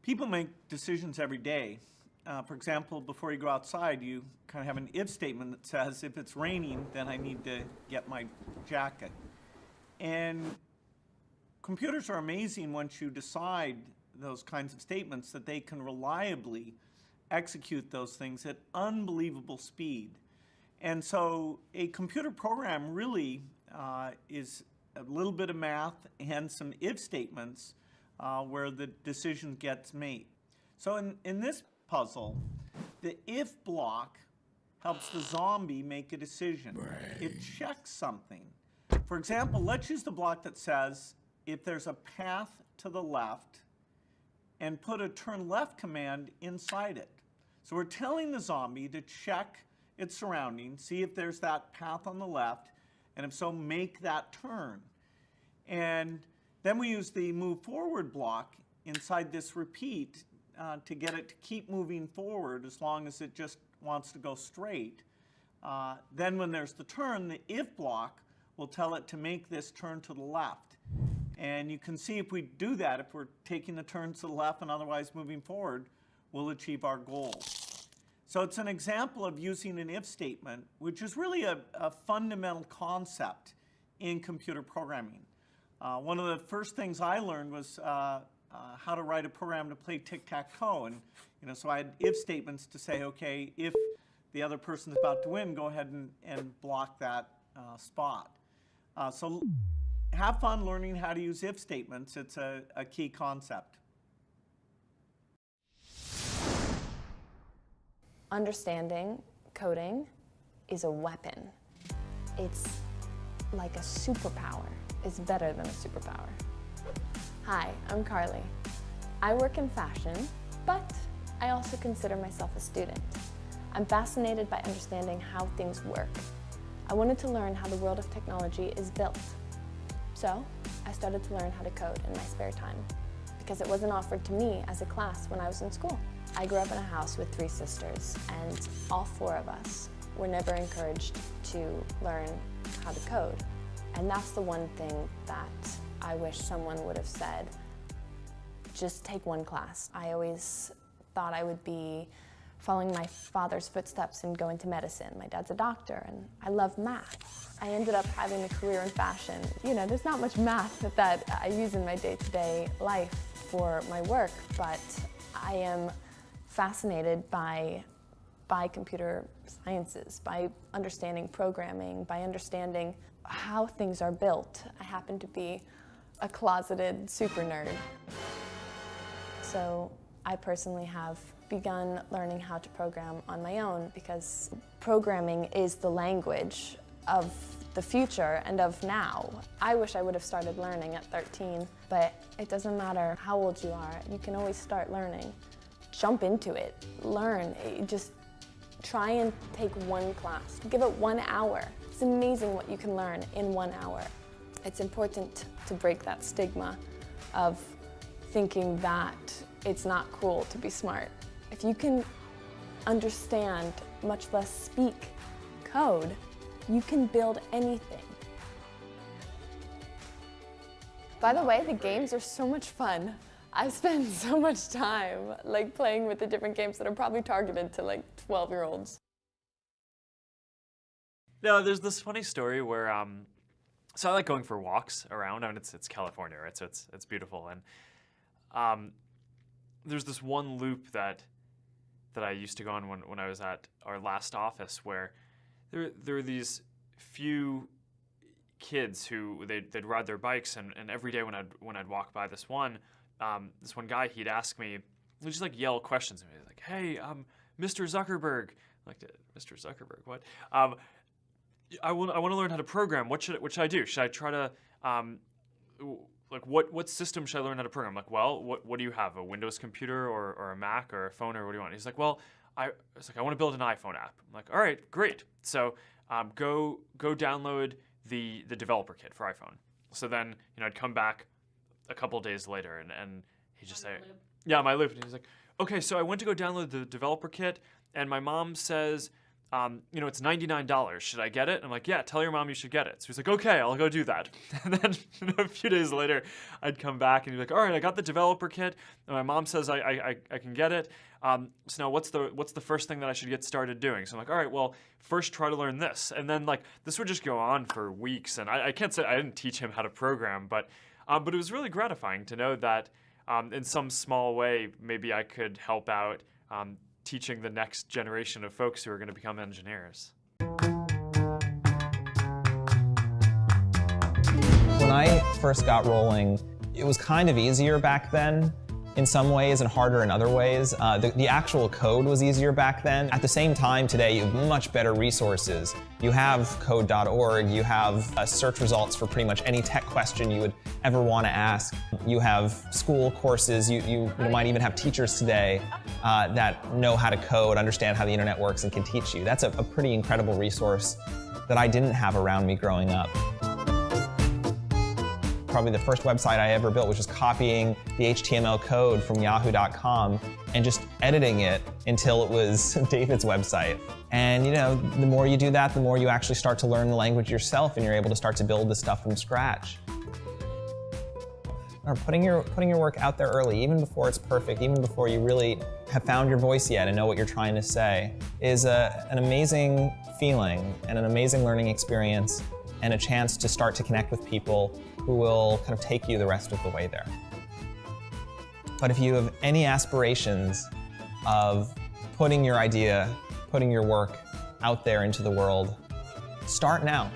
People make decisions every day. For example, before you go outside, you kind of have an if statement that says, if it's raining, then I need to get my jacket. And computers are amazing once you decide those kinds of statements, that they can reliably execute those things at unbelievable speed. And so a computer program really is a little bit of math and some if statements where the decision gets made. So in this puzzle, the if block helps the zombie make a decision. It checks something. For example, let's use the block that says, if there's a path to the left, and put a turn left command inside it. So we're telling the zombie to check its surroundings, see if there's that path on the left, and if so, make that turn. And then we use the move forward block inside this repeat to get it to keep moving forward as long as it just wants to go straight. Then when there's the turn, the if block will tell it to make this turn to the left. And you can see if we do that, if we're taking the turns to the left and otherwise moving forward, we'll achieve our goal. So it's an example of using an if statement, which is really a fundamental concept in computer programming. One of the first things I learned was how to write a program to play tic-tac-toe. And so I had if statements to say, okay, if the other person is about to win, go ahead and block that spot. So have fun learning how to use if statements. It's a key concept. Understanding coding is a weapon. It's like a superpower. It's better than a superpower. Hi, I'm Karlie. I work in fashion, but I also consider myself a student. I'm fascinated by understanding how things work. I wanted to learn how the world of technology is built. So I started to learn how to code in my spare time because it wasn't offered to me as a class when I was in school. I grew up in a house with 3 sisters, and all 4 of us were never encouraged to learn how to code. And that's the one thing that I wish someone would have said, just take one class. I always thought I would be following my father's footsteps and go into medicine. My dad's a doctor, and I love math. I ended up having a career in fashion. You know, there's not much math that I use in my day-to-day life for my work, but I am fascinated by computer sciences, by understanding programming, by understanding how things are built. I happen to be a closeted super nerd. So I personally have begun learning how to program on my own because programming is the language of the future and of now. I wish I would have started learning at 13, but it doesn't matter how old you are, you can always start learning. Jump into it, learn, just try and take one class. Give it 1 hour. It's amazing what you can learn in 1 hour. It's important to break that stigma of thinking that it's not cool to be smart. If you can understand, much less speak, code, you can build anything. By the way, the games are so much fun. I spend so much time playing with the different games that are probably targeted to 12-year-olds. No, there's this funny story where so I like going for walks around. I mean, it's California, right? So it's beautiful, and there's this one loop that I used to go on when I was at our last office, where there were these few kids who they'd ride their bikes, and every day when I'd walk by this one guy, he'd ask me, he'd just yell questions at me, like, "Hey, Mr. Zuckerberg," Mr. Zuckerberg, what? I want to learn how to program. What should I do? Should I try to what system should I learn how to program? Like, well, what do you have? A Windows computer or a Mac or a phone, or what do you want? He's like, well, I want to build an iPhone app. I'm like, all right, great. So go download the developer kit for iPhone. So then I'd come back a couple days later and he'd just say, yeah, my loop. And he's like, okay, so I went to go download the developer kit, and my mom says it's $99. Should I get it? I'm like, yeah, tell your mom you should get it. So he's like, okay, I'll go do that. And then a few days later, I'd come back and he'd be like, all right, I got the developer kit. And my mom says I can get it. So now what's the first thing that I should get started doing? So I'm like, all right, well, first try to learn this. And then like this would just go on for weeks. And I can't say I didn't teach him how to program, but it was really gratifying to know that in some small way, maybe I could help out teaching the next generation of folks who are going to become engineers. When I first got rolling, it was kind of easier back then in some ways and harder in other ways. The actual code was easier back then. At the same time, today, you have much better resources. You have code.org, you have search results for pretty much any tech question you would ever want to ask. You have school courses, you might even have teachers today that know how to code, understand how the internet works, and can teach you. That's a pretty incredible resource that I didn't have around me growing up. Probably the first website I ever built was just copying the HTML code from yahoo.com and just editing it until it was David's website. And the more you do that, the more you actually start to learn the language yourself and you're able to start to build this stuff from scratch. Or putting your work out there early, even before it's perfect, even before you really have found your voice yet and know what you're trying to say, is an amazing feeling and an amazing learning experience and a chance to start to connect with people who will kind of take you the rest of the way there. But if you have any aspirations of putting your idea, putting your work out there into the world, start now.